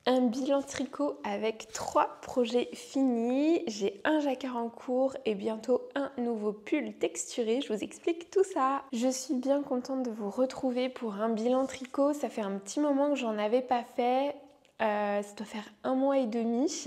Un bilan tricot avec 3 projets finis. J'ai un jacquard en cours et bientôt un nouveau pull texturé. Je vous explique tout ça. Je suis bien contente de vous retrouver pour un bilan tricot. Ça fait un petit moment que j'en avais pas fait. Ça doit faire 1 mois et demi.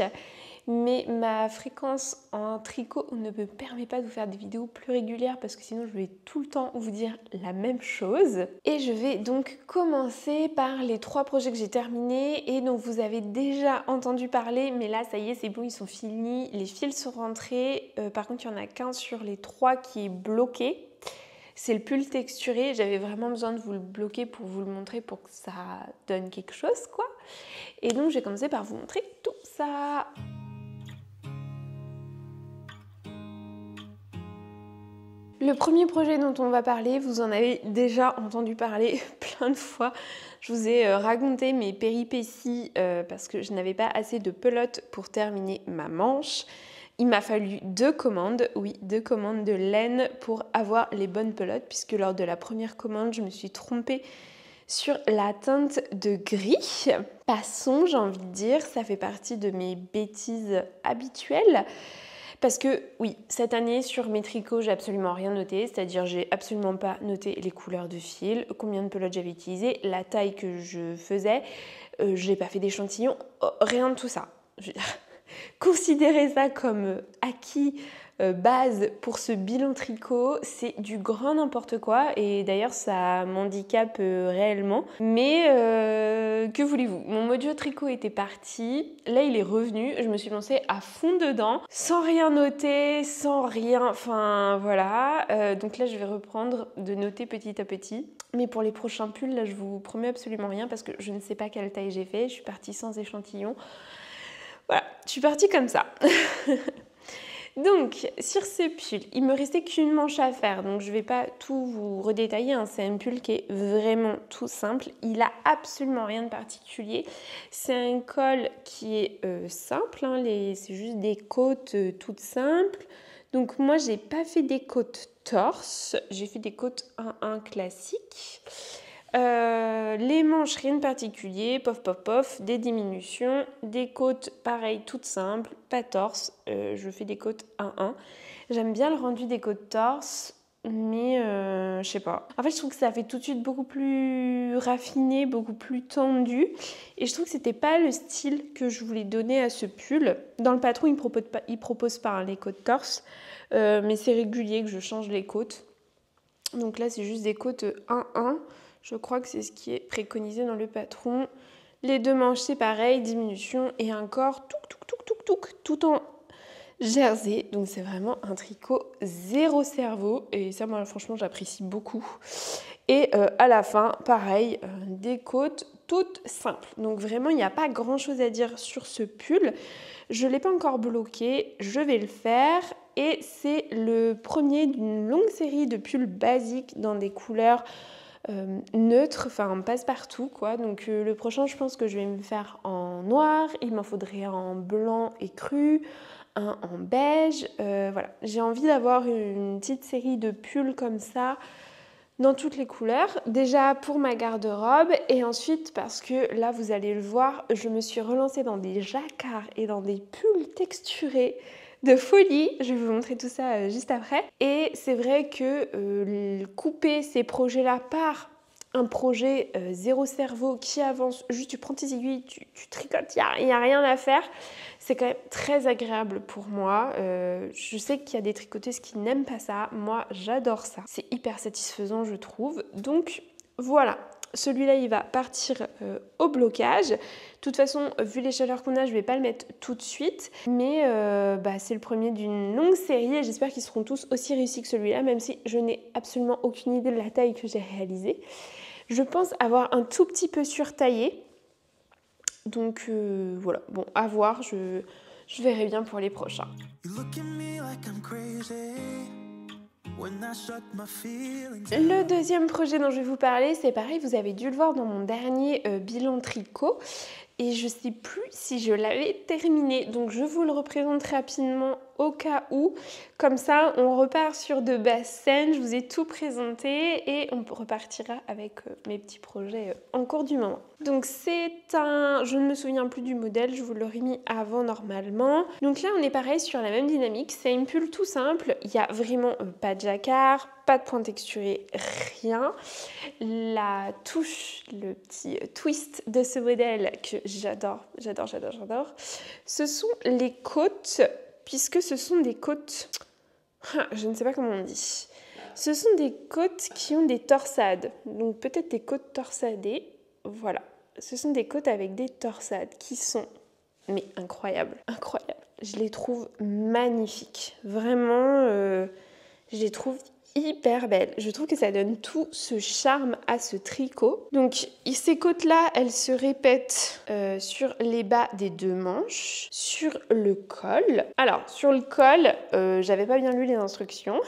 Mais ma fréquence en tricot ne me permet pas de vous faire des vidéos plus régulières parce que sinon je vais tout le temps vous dire la même chose. Et je vais donc commencer par les 3 projets que j'ai terminés et dont vous avez déjà entendu parler, mais là ça y est, c'est bon, ils sont finis, les fils sont rentrés. Par contre il n'y en a qu'un sur les 3 qui est bloqué. C'est le pull texturé, j'avais vraiment besoin de vous le bloquer pour vous le montrer pour que ça donne quelque chose quoi. Et donc je vais commencer par vous montrer tout ça. Le premier projet dont on va parler, vous en avez déjà entendu parler plein de fois. Je vous ai raconté mes péripéties parce que je n'avais pas assez de pelote pour terminer ma manche. Il m'a fallu 2 commandes, oui, 2 commandes de laine pour avoir les bonnes pelotes puisque lors de la première commande, je me suis trompée sur la teinte de gris. Passons, j'ai envie de dire, ça fait partie de mes bêtises habituelles. Parce que oui, cette année sur mes tricots, j'ai absolument rien noté, c'est-à-dire j'ai absolument pas noté les couleurs de fil, combien de pelotes j'avais utilisé, la taille que je faisais, je n'ai pas fait d'échantillon, rien de tout ça. Je veux dire, considérez ça comme acquis base pour ce bilan tricot, c'est du grand n'importe quoi et d'ailleurs ça m'handicape réellement. Mais que voulez-vous, mon mojo tricot était parti, là il est revenu, je me suis lancée à fond dedans, sans rien noter, sans rien, enfin voilà. Donc là je vais reprendre de noter petit à petit. Mais pour les prochains pulls, là je vous promets absolument rien parce que je ne sais pas quelle taille j'ai fait, je suis partie sans échantillon. Voilà, je suis partie comme ça. Donc, sur ce pull, il me restait qu'une manche à faire, donc je ne vais pas tout vous redétailler, hein. C'est un pull qui est vraiment tout simple, il n'a absolument rien de particulier. C'est un col qui est simple, hein, c'est juste des côtes toutes simples. Donc moi, j'ai pas fait des côtes torse, j'ai fait des côtes 1-1 classiques. Les manches, rien de particulier, pof pof pof, des diminutions, des côtes pareil, toutes simples, pas torse, je fais des côtes 1-1. J'aime bien le rendu des côtes torse, mais je sais pas. En fait, je trouve que ça fait tout de suite beaucoup plus raffiné, beaucoup plus tendu, et je trouve que c'était pas le style que je voulais donner à ce pull. Dans le patron, il propose pas hein, les côtes torse, mais c'est régulier que je change les côtes. Donc là, c'est juste des côtes 1-1. Je crois que c'est ce qui est préconisé dans le patron. Les 2 manches, c'est pareil, diminution et un corps tout en jersey. Donc c'est vraiment un tricot zéro cerveau. Et ça, moi, franchement, j'apprécie beaucoup. Et à la fin, pareil, des côtes toutes simples. Donc vraiment, il n'y a pas grand-chose à dire sur ce pull. Je ne l'ai pas encore bloqué, je vais le faire. Et c'est le premier d'une longue série de pulls basiques dans des couleurs neutre, enfin passe-partout quoi. Donc le prochain je pense que je vais me faire en noir, il m'en faudrait un en blanc et cru, un en beige, voilà. J'ai envie d'avoir une petite série de pulls comme ça dans toutes les couleurs, déjà pour ma garde-robe et ensuite parce que là vous allez le voir, je me suis relancée dans des jacquards et dans des pulls texturés de folie, je vais vous montrer tout ça juste après. Et c'est vrai que couper ces projets-là par un projet zéro cerveau qui avance, juste tu prends tes aiguilles, tu tricotes, il n'y a rien à faire, c'est quand même très agréable pour moi. Je sais qu'il y a des tricoteuses qui n'aiment pas ça, moi j'adore ça, c'est hyper satisfaisant je trouve. Donc voilà. Celui-là, il va partir au blocage. De toute façon, vu les chaleurs qu'on a, je ne vais pas le mettre tout de suite. Mais c'est le premier d'une longue série et j'espère qu'ils seront tous aussi réussis que celui-là, même si je n'ai absolument aucune idée de la taille que j'ai réalisée. Je pense avoir un tout petit peu surtaillé. Donc voilà, bon, à voir, je verrai bien pour les prochains. Le deuxième projet dont je vais vous parler, c'est pareil, vous avez dû le voir dans mon dernier bilan tricot. et je sais plus si je l'avais terminé. Donc je vous le représente rapidement au cas où. Comme ça, on repart sur de bases saines. Je vous ai tout présenté et on repartira avec mes petits projets en cours du moment. Donc c'est un... Je ne me souviens plus du modèle, je vous l'aurais mis avant normalement. Donc là, on est pareil sur la même dynamique. C'est une pull tout simple. Il n'y a vraiment pas de jacquard, pas de point texturé, rien. La touche, le petit twist de ce modèle que j'adore, ce sont les côtes, puisque ce sont des côtes, je ne sais pas comment on dit, ce sont des côtes qui ont des torsades, donc peut-être des côtes torsadées, voilà, ce sont des côtes avec des torsades qui sont, mais incroyables, je les trouve magnifiques, vraiment, je les trouve hyper belle. Je trouve que ça donne tout ce charme à ce tricot. Donc ces côtes-là, elles se répètent sur les bas des deux manches, sur le col. Alors, sur le col, j'avais pas bien lu les instructions.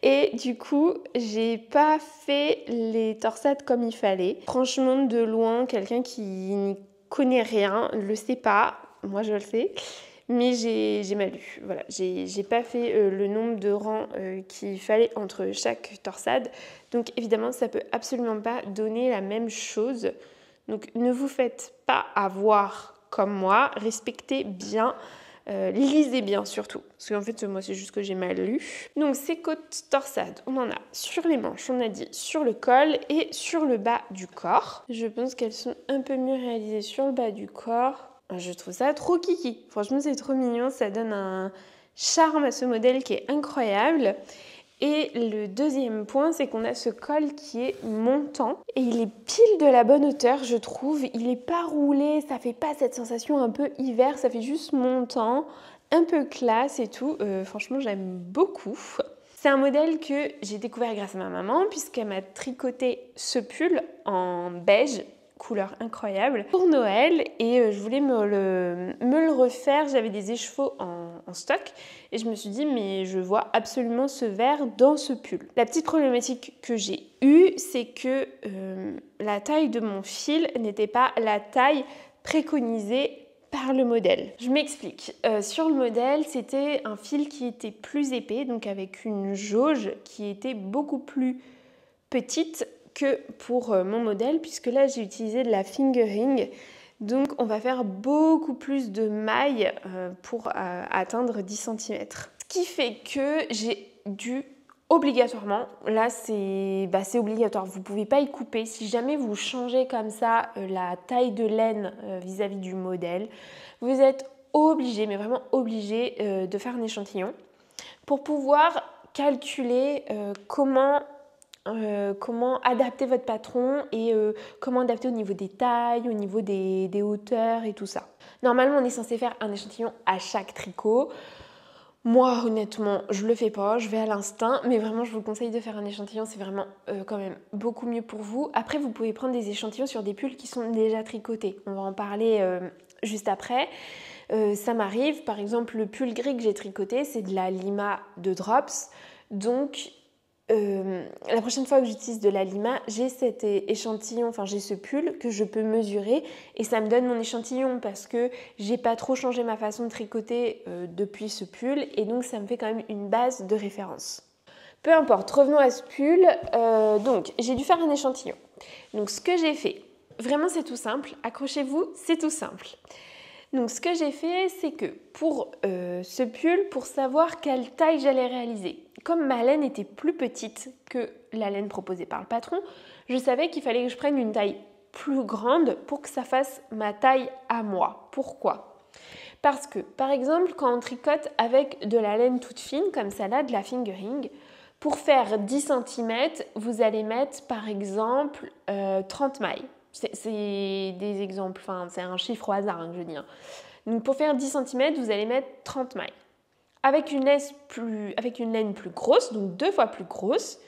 Et du coup, j'ai pas fait les torsades comme il fallait. Franchement, de loin, quelqu'un qui n'y connaît rien le sait pas. Moi, je le sais. Mais j'ai mal lu, voilà, j'ai pas fait le nombre de rangs qu'il fallait entre chaque torsade, donc évidemment ça peut absolument pas donner la même chose, donc ne vous faites pas avoir comme moi, respectez bien, lisez bien surtout, parce qu'en fait moi c'est juste que j'ai mal lu. Donc ces côtes torsades, on en a sur les manches, on a dit sur le col et sur le bas du corps. Je pense qu'elles sont un peu mieux réalisées sur le bas du corps. Je trouve ça trop kiki. Franchement, c'est trop mignon. Ça donne un charme à ce modèle qui est incroyable. Et le deuxième point, c'est qu'on a ce col qui est montant. Et il est pile de la bonne hauteur, je trouve. Il n'est pas roulé. Ça fait pas cette sensation un peu hiver. Ça fait juste montant, un peu classe et tout. Franchement, j'aime beaucoup. C'est un modèle que j'ai découvert grâce à ma maman, puisqu'elle m'a tricoté ce pull en beige, couleur incroyable, pour Noël, et je voulais me le refaire. J'avais des écheveaux en stock et je me suis dit mais je vois absolument ce vert dans ce pull. La petite problématique que j'ai eue, c'est que la taille de mon fil n'était pas la taille préconisée par le modèle. Je m'explique. Sur le modèle, c'était un fil qui était plus épais, donc avec une jauge qui était beaucoup plus petite que pour mon modèle, puisque là j'ai utilisé de la fingering, donc on va faire beaucoup plus de mailles pour atteindre 10 cm. Ce qui fait que j'ai dû obligatoirement, là c'est obligatoire, vous ne pouvez pas y couper. Si jamais vous changez comme ça la taille de laine vis-à-vis du modèle, vous êtes obligé, mais vraiment obligé de faire un échantillon pour pouvoir calculer comment adapter votre patron et comment adapter au niveau des tailles, au niveau des hauteurs et tout ça. Normalement, on est censé faire un échantillon à chaque tricot. Moi, honnêtement, je le fais pas, je vais à l'instinct, mais vraiment, je vous conseille de faire un échantillon, c'est vraiment quand même beaucoup mieux pour vous. Après, vous pouvez prendre des échantillons sur des pulls qui sont déjà tricotés. On va en parler juste après. Ça m'arrive, par exemple, le pull gris que j'ai tricoté, c'est de la Lima de Drops, donc la prochaine fois que j'utilise de la Lima, j'ai cet échantillon, enfin j'ai ce pull que je peux mesurer et ça me donne mon échantillon parce que j'ai pas trop changé ma façon de tricoter depuis ce pull et donc ça me fait quand même une base de référence. Peu importe, revenons à ce pull. Donc j'ai dû faire un échantillon. Donc ce que j'ai fait, vraiment c'est tout simple, accrochez-vous, c'est tout simple. Donc ce que j'ai fait, c'est que pour ce pull, pour savoir quelle taille j'allais réaliser, comme ma laine était plus petite que la laine proposée par le patron, je savais qu'il fallait que je prenne une taille plus grande pour que ça fasse ma taille à moi. Pourquoi ? Parce que, par exemple, quand on tricote avec de la laine toute fine, comme ça là, de la fingering, pour faire 10 cm, vous allez mettre par exemple 30 mailles. C'est des exemples, enfin c'est un chiffre au hasard que je dis. Donc pour faire 10 cm, vous allez mettre 30 mailles. Avec une laine plus grosse, donc 2 fois plus grosse,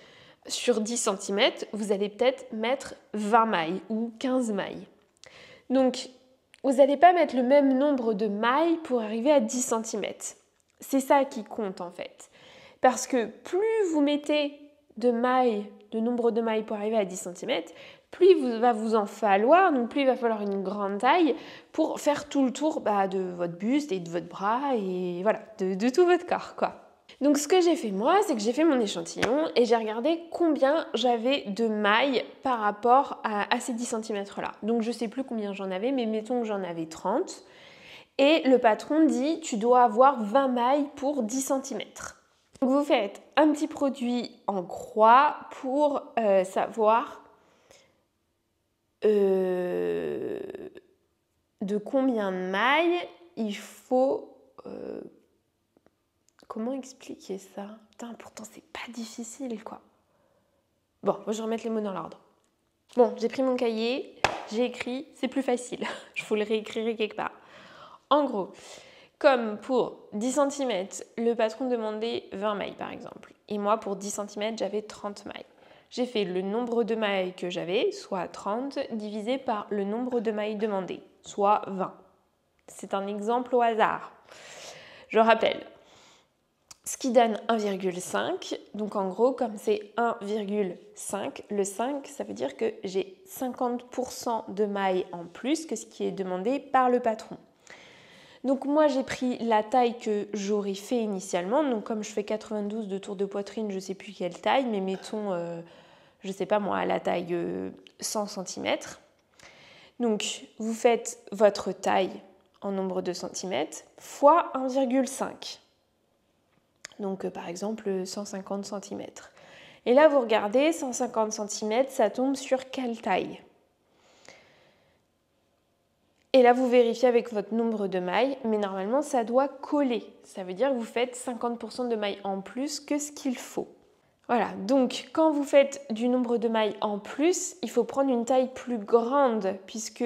sur 10 cm, vous allez peut-être mettre 20 mailles ou 15 mailles. Donc vous n'allez pas mettre le même nombre de mailles pour arriver à 10 cm. C'est ça qui compte en fait. Parce que plus vous mettez de nombre de mailles pour arriver à 10 cm, plus il va vous en falloir, donc plus il va falloir une grande taille pour faire tout le tour de votre buste et de votre bras et voilà, de tout votre corps, quoi. Donc ce que j'ai fait moi, c'est que j'ai fait mon échantillon et j'ai regardé combien j'avais de mailles par rapport à ces 10 cm là. Donc je sais plus combien j'en avais, mais mettons que j'en avais 30. Et le patron dit tu dois avoir 20 mailles pour 10 cm. Donc vous faites un petit produit en croix pour savoir de combien de mailles il faut... comment expliquer ça? Putain, pourtant c'est pas difficile quoi. Bon, je vais remettre les mots dans l'ordre. Bon, j'ai pris mon cahier, j'ai écrit, c'est plus facile. Je vous le réécrirai quelque part. En gros, comme pour 10 cm, le patron demandait 20 mailles par exemple. Et moi, pour 10 cm, j'avais 30 mailles. J'ai fait le nombre de mailles que j'avais, soit 30, divisé par le nombre de mailles demandées, soit 20. C'est un exemple au hasard. Je rappelle, ce qui donne 1,5. Donc en gros, comme c'est 1,5, le 5, ça veut dire que j'ai 50% de mailles en plus que ce qui est demandé par le patron. Donc moi, j'ai pris la taille que j'aurais fait initialement. Donc comme je fais 92 de tour de poitrine, je ne sais plus quelle taille, mais mettons, je ne sais pas moi, la taille 100 cm. Donc vous faites votre taille en nombre de centimètres fois 1,5. Donc par exemple 150 cm. Et là vous regardez, 150 cm, ça tombe sur quelle taille? Et là vous vérifiez avec votre nombre de mailles, mais normalement ça doit coller. Ça veut dire que vous faites 50% de mailles en plus que ce qu'il faut. Voilà, donc quand vous faites du nombre de mailles en plus, il faut prendre une taille plus grande puisque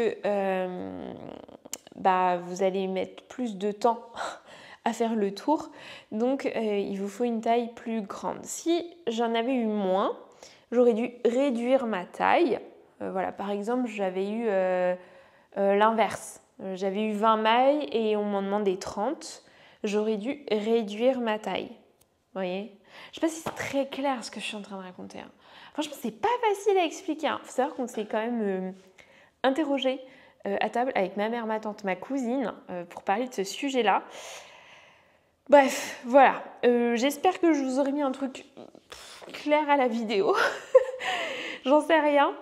vous allez mettre plus de temps à faire le tour, donc il vous faut une taille plus grande. Si j'en avais eu moins, j'aurais dû réduire ma taille. Voilà, par exemple, j'avais eu l'inverse. J'avais eu 20 mailles et on m'en demandait 30. J'aurais dû réduire ma taille. Vous voyez? Je ne sais pas si c'est très clair ce que je suis en train de raconter. Hein. Franchement, c'est pas facile à expliquer. Il faut savoir qu'on s'est quand même interrogé à table avec ma mère, ma tante, ma cousine pour parler de ce sujet-là. Bref, voilà. J'espère que je vous aurai mis un truc clair à la vidéo. J'en sais rien.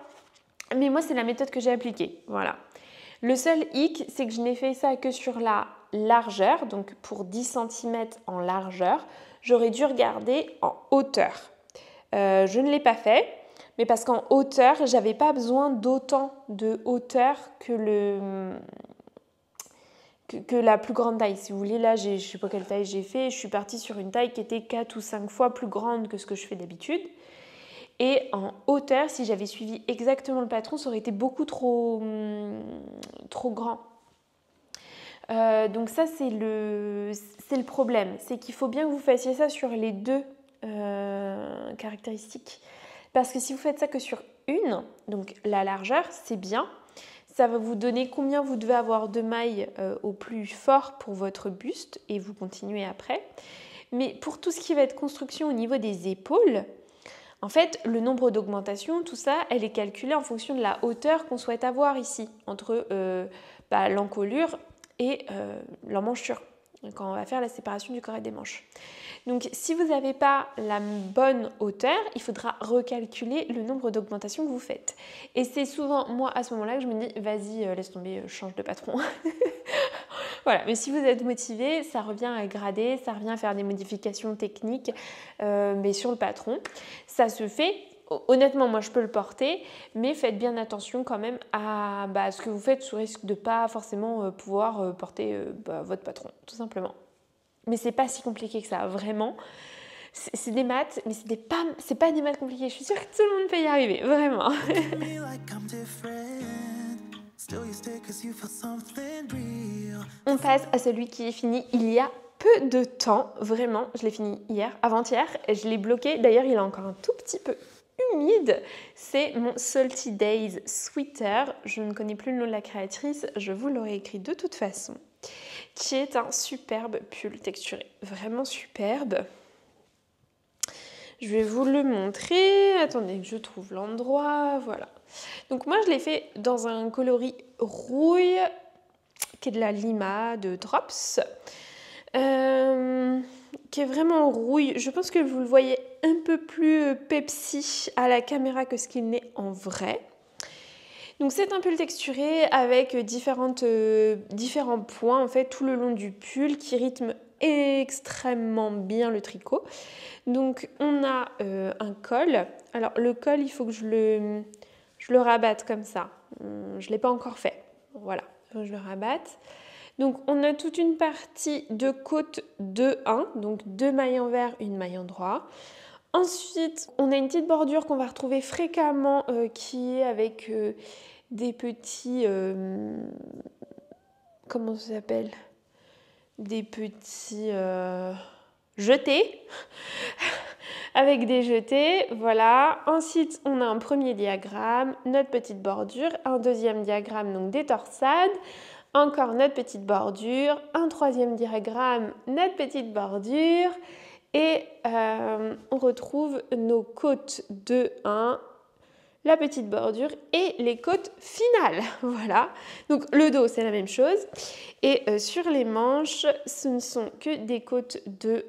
Mais moi, c'est la méthode que j'ai appliquée. Voilà. Le seul hic, c'est que je n'ai fait ça que sur la largeur. Donc, pour 10 cm en largeur, j'aurais dû regarder en hauteur. Je ne l'ai pas fait. Mais parce qu'en hauteur, j'avais pas besoin d'autant de hauteur que la plus grande taille. Si vous voulez, là, je ne sais pas quelle taille j'ai fait. Je suis partie sur une taille qui était 4 ou 5 fois plus grande que ce que je fais d'habitude. Et en hauteur, si j'avais suivi exactement le patron, ça aurait été beaucoup trop grand. Donc ça, c'est le problème. C'est qu'il faut bien que vous fassiez ça sur les deux caractéristiques. Parce que si vous faites ça que sur une, donc la largeur, c'est bien. Ça va vous donner combien vous devez avoir de mailles au plus fort pour votre buste et vous continuez après. Mais pour tout ce qui va être construction au niveau des épaules, en fait, le nombre d'augmentations, tout ça, elle est calculée en fonction de la hauteur qu'on souhaite avoir ici, entre l'encolure et l'emmanchure, quand on va faire la séparation du corps et des manches. Donc, si vous n'avez pas la bonne hauteur, il faudra recalculer le nombre d'augmentations que vous faites. Et c'est souvent, moi, à ce moment-là, que je me dis, vas-y, laisse tomber, change de patron. Voilà, mais si vous êtes motivé, ça revient à grader, ça revient à faire des modifications techniques, mais sur le patron. Ça se fait. Honnêtement, moi, je peux le porter, mais faites bien attention quand même à ce que vous faites sous risque de ne pas forcément pouvoir porter votre patron, tout simplement. Mais c'est pas si compliqué que ça, vraiment. C'est des maths, mais c'est pas des maths compliquées. Je suis sûre que tout le monde peut y arriver, vraiment. On passe à celui qui est fini il y a peu de temps, vraiment. Je l'ai fini hier, avant-hier, et je l'ai bloqué. D'ailleurs, il est encore un tout petit peu humide. C'est mon Salty Days Sweater. Je ne connais plus le nom de la créatrice, je vous l'aurais écrit de toute façon. Qui est un superbe pull texturé, vraiment superbe. Je vais vous le montrer. Attendez que je trouve l'endroit, voilà. Donc moi je l'ai fait dans un coloris rouille qui est de la Lima de Drops, qui est vraiment rouille. Je pense que vous le voyez un peu plus Pepsi à la caméra que ce qu'il n'est en vrai. Donc c'est un pull texturé avec différents points en fait tout le long du pull qui rythme extrêmement bien le tricot. Donc on a un col. Alors le col, il faut que je le rabatte comme ça. Je ne l'ai pas encore fait. Voilà, faut que je le rabatte. Donc on a toute une partie de côte 2-1, donc 2 mailles envers, une maille endroit. Ensuite, on a une petite bordure qu'on va retrouver fréquemment qui est avec des petits... comment ça s'appelle? Des petits jetés. Avec des jetés, voilà. Ensuite, on a un premier diagramme, notre petite bordure, un deuxième diagramme, donc des torsades. Encore notre petite bordure, un troisième diagramme, notre petite bordure. Et on retrouve nos côtes 2-1, la petite bordure et les côtes finales. Voilà. Donc le dos, c'est la même chose. Et sur les manches, ce ne sont que des côtes 2-1.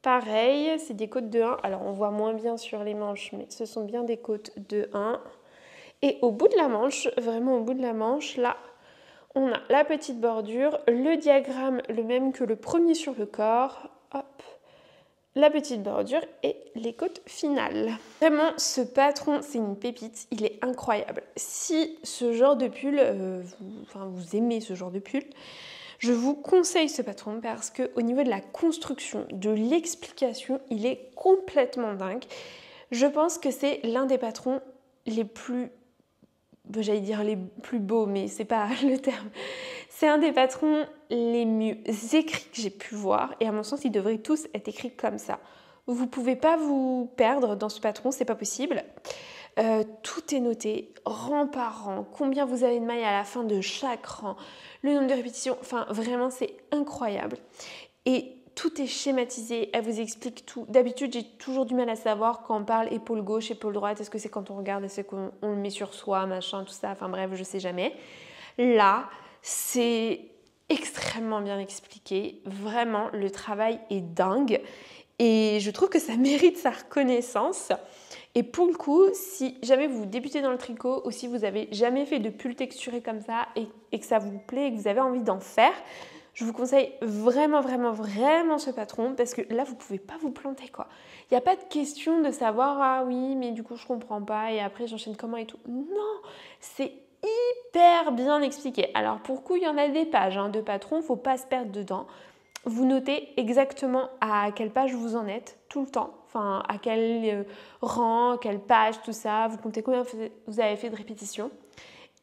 Pareil, c'est des côtes 2-1. Alors on voit moins bien sur les manches, mais ce sont bien des côtes 2-1. Et au bout de la manche, vraiment au bout de la manche, là, on a la petite bordure, le diagramme le même que le premier sur le corps, hop, la petite bordure et les côtes finales. Vraiment, ce patron, c'est une pépite, il est incroyable. Si ce genre de pull, vous aimez ce genre de pull, je vous conseille ce patron parce qu'au niveau de la construction, de l'explication, il est complètement dingue. Je pense que c'est l'un des patrons les plus... j'allais dire les plus beaux, mais c'est pas le terme. C'est un des patrons les mieux écrits que j'ai pu voir et à mon sens, ils devraient tous être écrits comme ça. Vous pouvez pas vous perdre dans ce patron, c'est pas possible. Tout est noté, rang par rang, combien vous avez de mailles à la fin de chaque rang, le nombre de répétitions, enfin vraiment c'est incroyable. Et tout est schématisé, elle vous explique tout. D'habitude, j'ai toujours du mal à savoir quand on parle épaule gauche, épaule droite, est-ce que c'est quand on regarde, est-ce qu'on le met sur soi, machin, tout ça, enfin bref, je sais jamais. Là, c'est extrêmement bien expliqué, vraiment, le travail est dingue et je trouve que ça mérite sa reconnaissance. Et pour le coup, si jamais vous débutez dans le tricot ou si vous n'avez jamais fait de pull texturé comme ça et que ça vous plaît et que vous avez envie d'en faire, je vous conseille vraiment, vraiment, vraiment ce patron parce que là, vous ne pouvez pas vous planter, quoi. Il n'y a pas de question de savoir « Ah oui, mais du coup, je ne comprends pas et après, j'enchaîne comment et tout. » Non, c'est hyper bien expliqué. Alors, pour le coup, il y en a des pages de patrons, il ne faut pas se perdre dedans. Vous notez exactement à quelle page vous en êtes tout le temps, enfin à quel rang, quelle page, tout ça. Vous comptez combien vous avez fait de répétitions.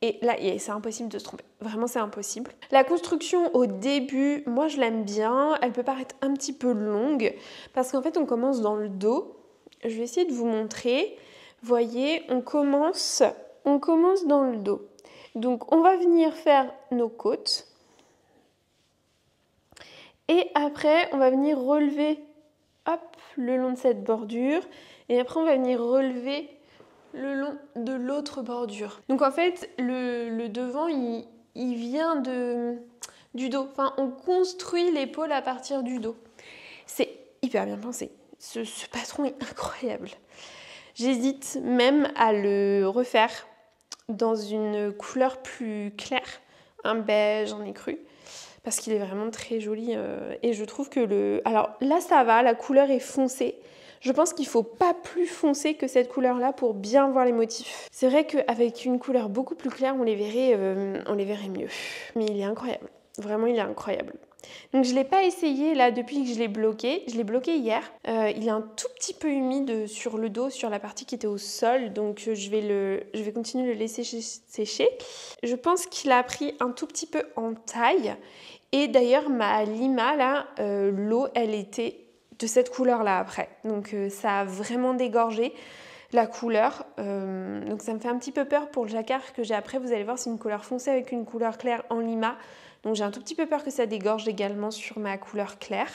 Et là, c'est impossible de se tromper. Vraiment, c'est impossible. La construction au début, moi, je l'aime bien. Elle peut paraître un petit peu longue parce qu'en fait, on commence dans le dos. Je vais essayer de vous montrer. Vous voyez, on commence dans le dos. Donc, on va venir faire nos côtes. Et après, on va venir relever hop, le long de cette bordure. Et après, on va venir relever le long de l'autre bordure. Donc en fait, le devant, il vient du dos. Enfin, on construit l'épaule à partir du dos. C'est hyper bien pensé. Ce patron est incroyable. J'hésite même à le refaire dans une couleur plus claire. Un beige, en écru. Parce qu'il est vraiment très joli et je trouve que alors là ça va, la couleur est foncée. Je pense qu'il ne faut pas plus foncé que cette couleur-là pour bien voir les motifs. C'est vrai qu'avec une couleur beaucoup plus claire, on les verrait mieux. Mais il est incroyable. Vraiment, il est incroyable. Donc je ne l'ai pas essayé là depuis que je l'ai bloqué. Je l'ai bloqué hier. Il est un tout petit peu humide sur le dos, sur la partie qui était au sol. Donc je vais continuer de le laisser sécher. Je pense qu'il a pris un tout petit peu en taille. Et d'ailleurs, ma Lima, là, l'eau, elle était de cette couleur-là après. Donc ça a vraiment dégorgé la couleur. Donc ça me fait un petit peu peur pour le jacquard que j'ai après. Vous allez voir, c'est une couleur foncée avec une couleur claire en Lima. Donc j'ai un tout petit peu peur que ça dégorge également sur ma couleur claire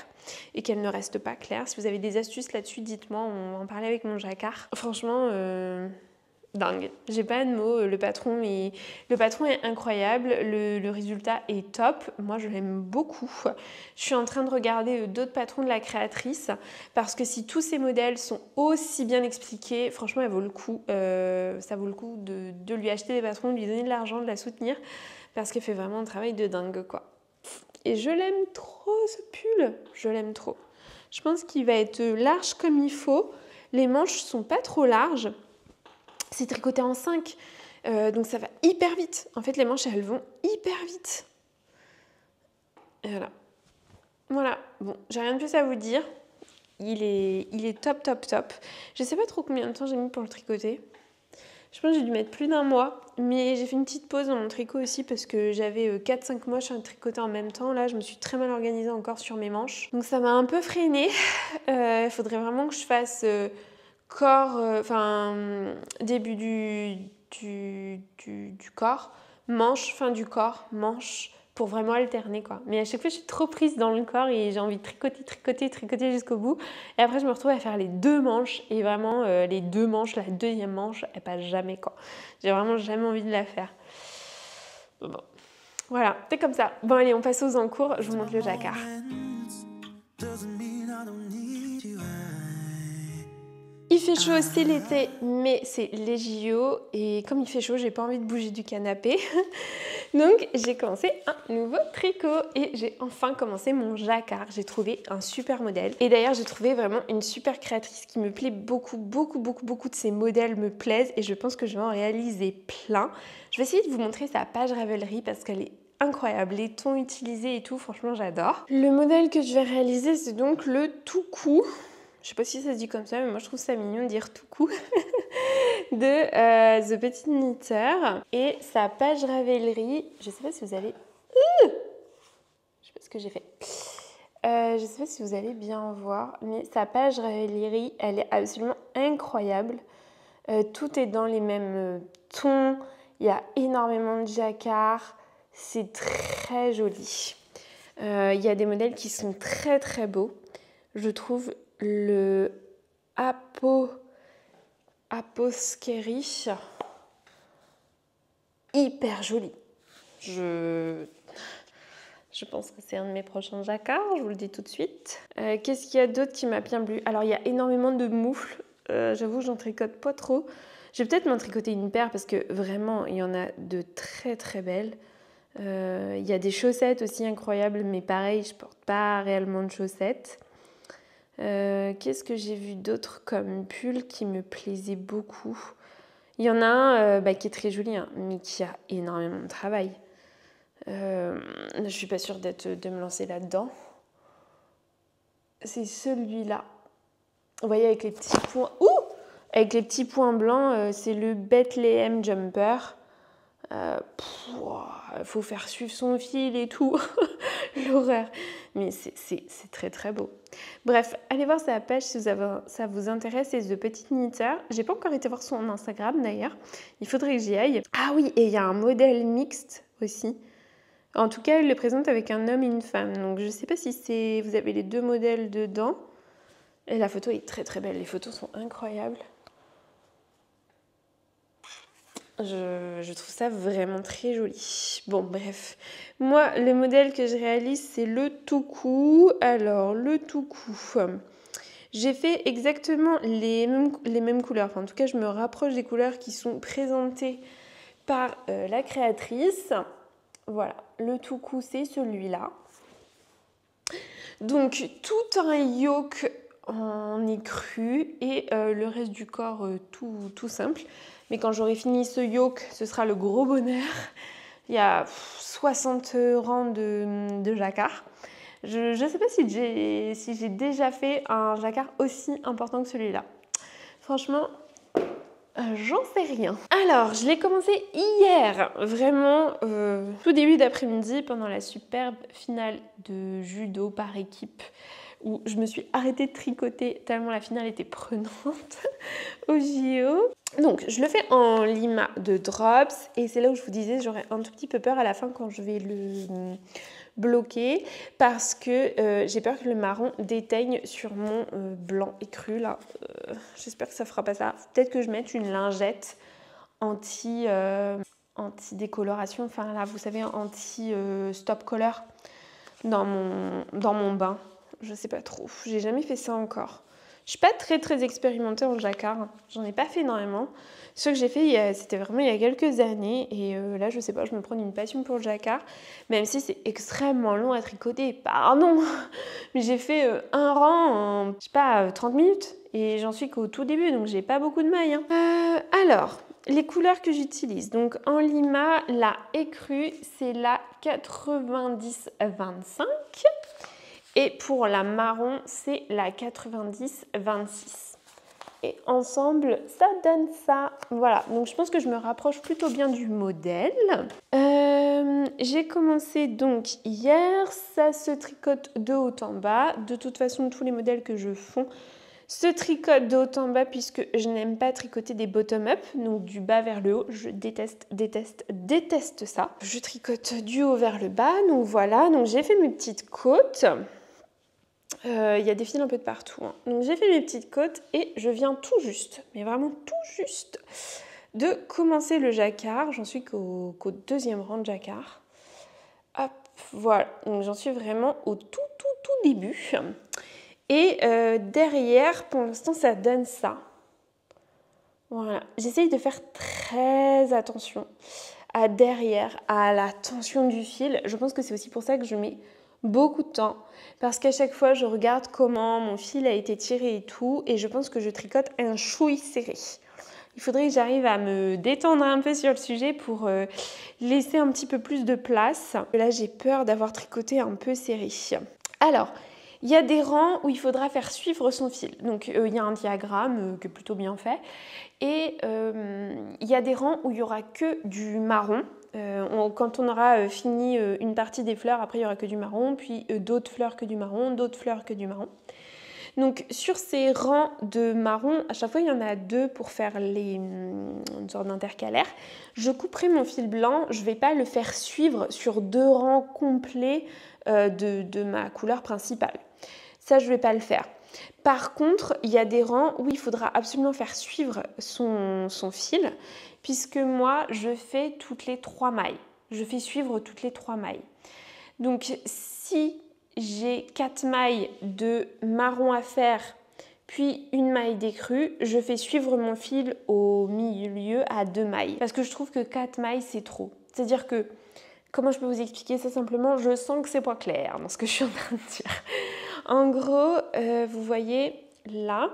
et qu'elle ne reste pas claire. Si vous avez des astuces là-dessus, dites-moi, on va en parler avec mon jacquard. Franchement, dingue. J'ai pas de mots, le patron est incroyable, le résultat est top, moi je l'aime beaucoup. Je suis en train de regarder d'autres patrons de la créatrice parce que si tous ces modèles sont aussi bien expliqués, franchement elle vaut le coup, ça vaut le coup de lui acheter des patrons, de lui donner de l'argent, de la soutenir parce qu'elle fait vraiment un travail de dingue quoi. Et je l'aime trop ce pull, je l'aime trop. Je pense qu'il va être large comme il faut, les manches sont pas trop larges. C'est tricoté en 5, donc ça va hyper vite. En fait, les manches, elles vont hyper vite. Et voilà. Voilà. Bon, j'ai rien de plus à vous dire. Il est top, top, top. Je sais pas trop combien de temps j'ai mis pour le tricoter. Je pense que j'ai dû mettre plus d'1 mois. Mais j'ai fait une petite pause dans mon tricot aussi parce que j'avais 4-5 manches à tricoter en même temps. Là, je me suis très mal organisée encore sur mes manches. Donc ça m'a un peu freinée. Il faudrait vraiment que je fasse... corps, début du corps, manche, fin du corps, manche, pour vraiment alterner quoi. Mais à chaque fois, je suis trop prise dans le corps et j'ai envie de tricoter jusqu'au bout. Et après, je me retrouve à faire les 2 manches et vraiment, les 2 manches, la deuxième manche, elle passe jamais quoi. J'ai vraiment jamais envie de la faire. Bon. Voilà, c'est comme ça. Bon allez, on passe aux encours, je vous montre le jacquard. Il fait chaud, c'est l'été, mais c'est les JO et comme il fait chaud, j'ai pas envie de bouger du canapé. Donc j'ai commencé un nouveau tricot et j'ai enfin commencé mon jacquard. J'ai trouvé un super modèle et d'ailleurs j'ai trouvé vraiment une super créatrice qui me plaît beaucoup de ses modèles me plaisent et je pense que je vais en réaliser plein. Je vais essayer de vous montrer sa page Ravelry parce qu'elle est incroyable, les tons utilisés et tout, franchement j'adore. Le modèle que je vais réaliser c'est donc le tout cou. Je sais pas si ça se dit comme ça, mais moi je trouve ça mignon de dire tout coup de The Petit Knitter. Et sa page Ravelry, je sais pas si vous allez... Je sais pas ce que j'ai fait. Je sais pas si vous allez bien voir, mais sa page Ravelry, elle est absolument incroyable. Tout est dans les mêmes tons, il y a énormément de jacquard, c'est très joli. Il y a des modèles qui sont très très beaux, je trouve. Le Apothecary, hyper joli. Je pense que c'est un de mes prochains jacquards, je vous le dis tout de suite. Qu'est-ce qu'il y a d'autre qui m'a bien plu? Alors il y a énormément de moufles, j'avoue que j'en tricote pas trop. Je vais peut-être m'en tricoter une paire parce que vraiment il y en a de très très belles. Il y a des chaussettes aussi incroyables, mais pareil, je porte pas réellement de chaussettes. Qu'est-ce que j'ai vu d'autre comme pull qui me plaisait beaucoup? Il y en a un qui est très joli, hein, mais qui a énormément de travail. Je suis pas sûre de me lancer là-dedans. C'est celui-là. Vous voyez avec les petits points... Ouh! Avec les petits points blancs, c'est le Bethlehem Jumper. Faut faire suivre son fil et tout. L'horreur. Mais c'est très très beau. Bref, allez voir sa page si ça vous intéresse. C'est The Petit Knitter. J'ai pas encore été voir son Instagram d'ailleurs. Il faudrait que j'y aille. Ah oui, et il y a un modèle mixte aussi. En tout cas, elle le présente avec un homme et une femme. Donc je sais pas si vous avez les 2 modèles dedans. Et la photo est très très belle. Les photos sont incroyables. Je trouve ça vraiment très joli. Bon, bref. Moi, le modèle que je réalise, c'est le tout cou. Alors, le tout cou. J'ai fait exactement les mêmes couleurs. Enfin, en tout cas, je me rapproche des couleurs qui sont présentées par la créatrice. Voilà, le tout cou, c'est celui-là. Donc, tout un yoke en écru et le reste du corps tout simple. Mais quand j'aurai fini ce yoke, ce sera le gros bonheur. Il y a 60 rangs de jacquard. Je ne sais pas si j'ai déjà fait un jacquard aussi important que celui-là. Franchement, j'en sais rien. Alors, je l'ai commencé hier, vraiment tout début d'après-midi, pendant la superbe finale de judo par équipe, où je me suis arrêtée de tricoter tellement la finale était prenante au JO. Donc, je le fais en lima de drops et c'est là où je vous disais, j'aurais un tout petit peu peur à la fin quand je vais le bloquer parce que j'ai peur que le marron déteigne sur mon blanc écru là. J'espère que ça fera pas ça. Peut-être que je mette une lingette anti-décoloration, enfin là, vous savez, anti-stop color dans mon bain. Je sais pas trop, j'ai jamais fait ça encore. Je suis pas très expérimentée en jacquard, j'en ai pas fait énormément. Ce que j'ai fait, c'était vraiment il y a quelques années, et là, je sais pas, je me prends une passion pour le jacquard, même si c'est extrêmement long à tricoter, pardon. Mais j'ai fait un rang en, je sais pas, 30 minutes, et j'en suis qu'au tout début, donc j'ai pas beaucoup de mailles. Alors, les couleurs que j'utilise, donc en lima, la écrue, c'est la 90-25. Et pour la marron, c'est la 90-26. Et ensemble, ça donne ça. Voilà, donc je pense que je me rapproche plutôt bien du modèle. J'ai commencé donc hier, ça se tricote de haut en bas. De toute façon, tous les modèles que je fais se tricotent de haut en bas puisque je n'aime pas tricoter des bottom-up, donc du bas vers le haut. Je déteste ça. Je tricote du haut vers le bas, donc voilà. Donc j'ai fait mes petites côtes. Il y a des fils un peu de partout. Hein. Donc j'ai fait mes petites côtes et je viens tout juste, mais vraiment tout juste, de commencer le jacquard. J'en suis qu'au deuxième rang de jacquard. Hop, voilà. Donc j'en suis vraiment au tout début. Et derrière, pour l'instant, ça donne ça. Voilà. J'essaye de faire très attention à derrière, à la tension du fil. Je pense que c'est aussi pour ça que je mets beaucoup de temps, parce qu'à chaque fois je regarde comment mon fil a été tiré et tout, et je pense que je tricote un chouï serré. Il faudrait que j'arrive à me détendre un peu sur le sujet pour laisser un petit peu plus de place. Là j'ai peur d'avoir tricoté un peu serré. Alors, il y a des rangs où il faudra faire suivre son fil. Donc il y a un diagramme qui est plutôt bien fait, et il y a des rangs où il n'y aura que du marron. Quand on aura fini une partie des fleurs, après il n'y aura que du marron, puis d'autres fleurs que du marron, d'autres fleurs que du marron. Donc sur ces rangs de marron, à chaque fois il y en a deux pour faire une sorte d'intercalaire. Je couperai mon fil blanc, je ne vais pas le faire suivre sur deux rangs complets de ma couleur principale. Ça, je ne vais pas le faire. Par contre, il y a des rangs où il faudra absolument faire suivre son fil, puisque moi, je fais toutes les 3 mailles. Je fais suivre toutes les 3 mailles. Donc, si j'ai 4 mailles de marron à faire, puis une maille d'écrue, je fais suivre mon fil au milieu à 2 mailles. Parce que je trouve que 4 mailles, c'est trop. C'est-à-dire que, comment je peux vous expliquer ça simplement? Je sens que c'est pas clair dans ce que je suis en train de dire. En gros, vous voyez là,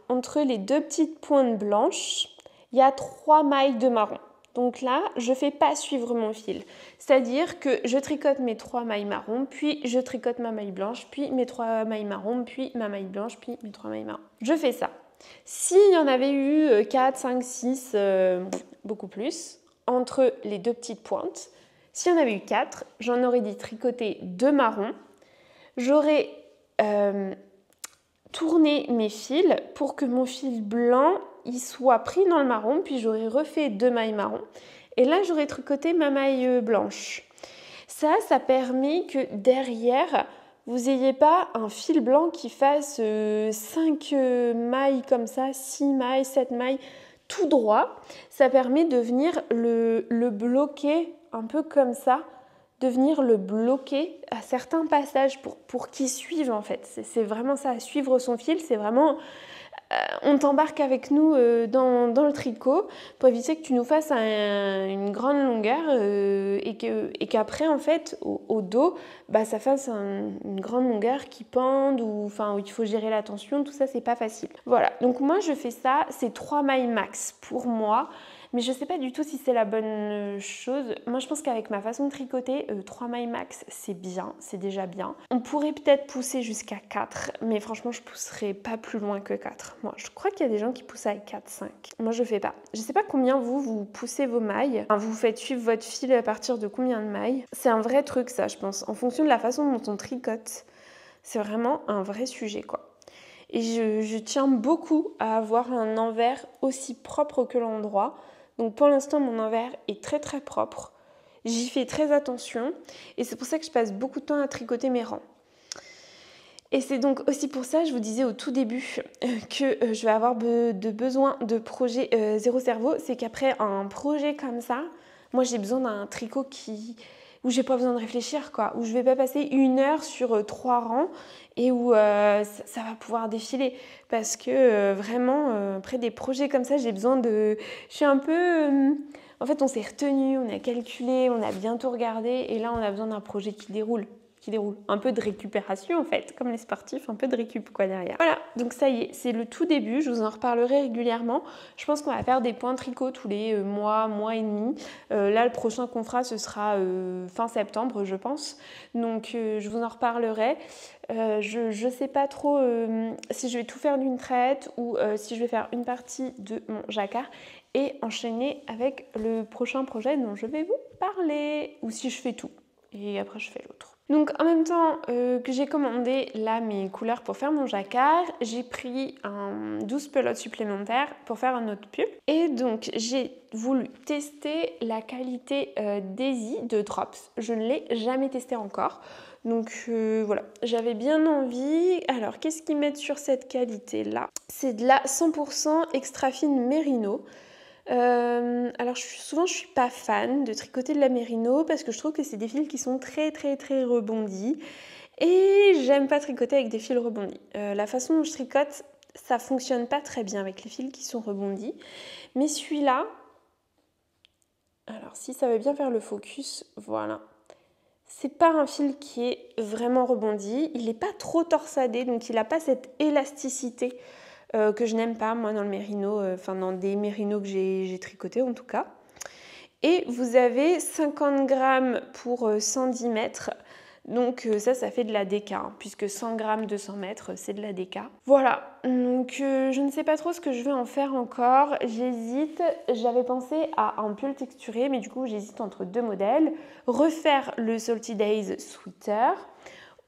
entre les deux petites pointes blanches, il y a 3 mailles de marron. Donc là, je ne fais pas suivre mon fil. C'est-à-dire que je tricote mes 3 mailles marron, puis je tricote ma maille blanche, puis mes 3 mailles marron, puis ma maille blanche, puis mes 3 mailles marron. Je fais ça. S'il y en avait eu 4, 5, 6, beaucoup plus, entre les deux petites pointes, s'il y en avait eu 4, j'en aurais dit tricoter 2 marrons. J'aurais tourné mes fils pour que mon fil blanc il soit pris dans le marron, puis j'aurais refait 2 mailles marron. Et là, j'aurais tricoté ma maille blanche. Ça permet que derrière, vous n'ayez pas un fil blanc qui fasse 5 mailles comme ça, 6 mailles, 7 mailles, tout droit. Ça permet de venir le bloquer un peu comme ça, de venir le bloquer à certains passages pour qu'il suive en fait. C'est vraiment ça, suivre son fil, c'est vraiment... on t'embarque avec nous dans le tricot pour éviter que tu nous fasses une grande longueur et qu'après en fait au dos ça fasse une grande longueur qui pende ou où il faut gérer la tension, tout ça c'est pas facile. Voilà, donc moi je fais ça, c'est 3 mailles max pour moi. Mais je ne sais pas du tout si c'est la bonne chose. Moi, je pense qu'avec ma façon de tricoter, 3 mailles max, c'est bien, c'est déjà bien. On pourrait peut-être pousser jusqu'à 4, mais franchement, je ne pousserai pas plus loin que 4. Moi, je crois qu'il y a des gens qui poussent avec 4, 5. Moi, je ne fais pas. Je ne sais pas combien vous poussez vos mailles. Enfin, vous faites suivre votre fil à partir de combien de mailles. C'est un vrai truc, ça, je pense. En fonction de la façon dont on tricote, c'est vraiment un vrai sujet, quoi. Et je tiens beaucoup à avoir un envers aussi propre que l'endroit. Donc pour l'instant, mon envers est très très propre. J'y fais très attention et c'est pour ça que je passe beaucoup de temps à tricoter mes rangs. Et c'est donc aussi pour ça, je vous disais au tout début, que je vais avoir besoin de projets zéro cerveau. C'est qu'après un projet comme ça, moi j'ai besoin d'un tricot où j'ai pas besoin de réfléchir, quoi, où je vais pas passer 1 heure sur 3 rangs et où ça va pouvoir défiler. Parce que vraiment, après des projets comme ça, j'ai besoin de... Je suis un peu... En fait, on s'est retenu, on a calculé, on a bien tout regardé et là, on a besoin d'un projet qui déroule. Un peu de récupération en fait, comme les sportifs, un peu de récup quoi derrière. Voilà, donc ça y est, c'est le tout début, je vous en reparlerai régulièrement. Je pense qu'on va faire des points tricot tous les mois et demi. Là, le prochain qu'on fera, ce sera fin septembre, je pense. Donc je vous en reparlerai. Je sais pas trop si je vais tout faire d'une traite ou si je vais faire une partie de mon jacquard et enchaîner avec le prochain projet dont je vais vous parler. Ou si je fais tout et après je fais l'autre. Donc en même temps que j'ai commandé là mes couleurs pour faire mon jacquard, j'ai pris 12 pelotes supplémentaires pour faire un autre pull. Et donc j'ai voulu tester la qualité Daisy de Drops. Je ne l'ai jamais testé encore. Donc voilà, j'avais bien envie. Alors qu'est-ce qu'ils mettent sur cette qualité là? C'est de la 100% extra fine mérino. Alors souvent je suis pas fan de tricoter de la mérino parce que je trouve que c'est des fils qui sont très rebondis et j'aime pas tricoter avec des fils rebondis. La façon dont je tricote, ça fonctionne pas très bien avec les fils qui sont rebondis, mais celui-là, alors si ça veut bien faire le focus, voilà. C'est pas un fil qui est vraiment rebondi, il est pas trop torsadé, donc il a pas cette élasticité que je n'aime pas moi dans le mérino, dans des mérinos que j'ai tricotés en tout cas. Et vous avez 50 grammes pour 110 mètres. Donc ça fait de la DK, hein, puisque 100 grammes 200 mètres, c'est de la DK. Voilà, donc je ne sais pas trop ce que je vais en faire encore. J'hésite, j'avais pensé à un pull texturé, mais du coup j'hésite entre 2 modèles. Refaire le Salty Days Sweater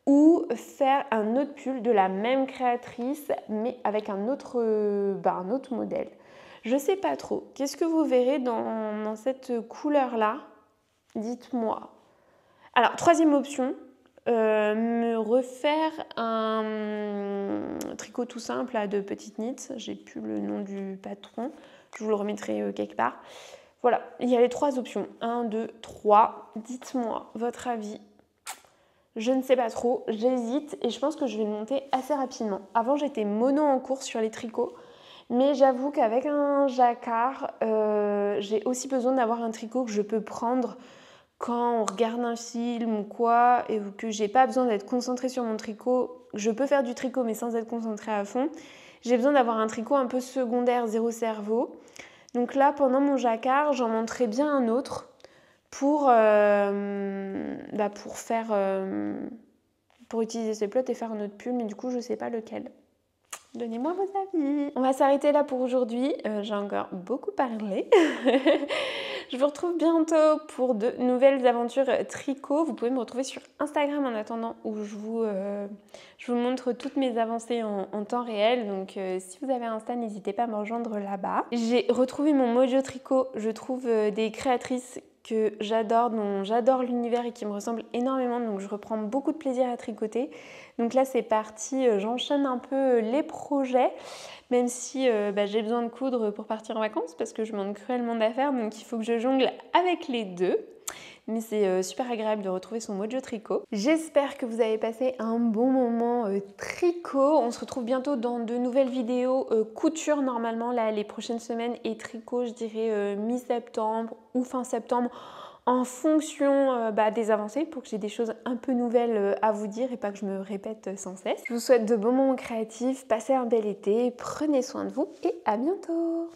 ou faire un autre pull de la même créatrice mais avec un autre modèle. Je sais pas trop. Qu'est-ce que vous verrez dans cette couleur-là? Dites-moi. Alors, troisième option, me refaire un tricot tout simple à de petites knits. J'ai plus le nom du patron. Je vous le remettrai quelque part. Voilà, il y a les 3 options. 1, 2, 3. Dites-moi votre avis. Je ne sais pas trop, j'hésite et je pense que je vais le monter assez rapidement. Avant, j'étais mono en cours sur les tricots, mais j'avoue qu'avec un jacquard, j'ai aussi besoin d'avoir un tricot que je peux prendre quand on regarde un film ou quoi, et que j'ai pas besoin d'être concentrée sur mon tricot. Je peux faire du tricot, mais sans être concentrée à fond. J'ai besoin d'avoir un tricot un peu secondaire, zéro cerveau. Donc là, pendant mon jacquard, j'en monterai bien un autre pour utiliser ces plots et faire un autre pull, mais du coup je sais pas lequel. Donnez-moi vos avis. On va s'arrêter là pour aujourd'hui. J'ai encore beaucoup parlé. Je vous retrouve bientôt pour de nouvelles aventures tricot. Vous pouvez me retrouver sur Instagram en attendant où je vous montre toutes mes avancées en temps réel. Donc si vous avez Insta, n'hésitez pas à me rejoindre là-bas. J'ai retrouvé mon mojo tricot. Je trouve des créatrices que j'adore, dont j'adore l'univers et qui me ressemblent énormément. Donc je reprends beaucoup de plaisir à tricoter. Donc là c'est parti, j'enchaîne un peu les projets, même si j'ai besoin de coudre pour partir en vacances parce que je manque cruellement d'affaires, donc il faut que je jongle avec les deux. Mais c'est super agréable de retrouver son mojo tricot. J'espère que vous avez passé un bon moment tricot. On se retrouve bientôt dans de nouvelles vidéos couture normalement, là les prochaines semaines, et tricot je dirais mi-septembre ou fin septembre, en fonction des avancées, pour que j'ai des choses un peu nouvelles à vous dire et pas que je me répète sans cesse. Je vous souhaite de bons moments créatifs, passez un bel été, prenez soin de vous et à bientôt!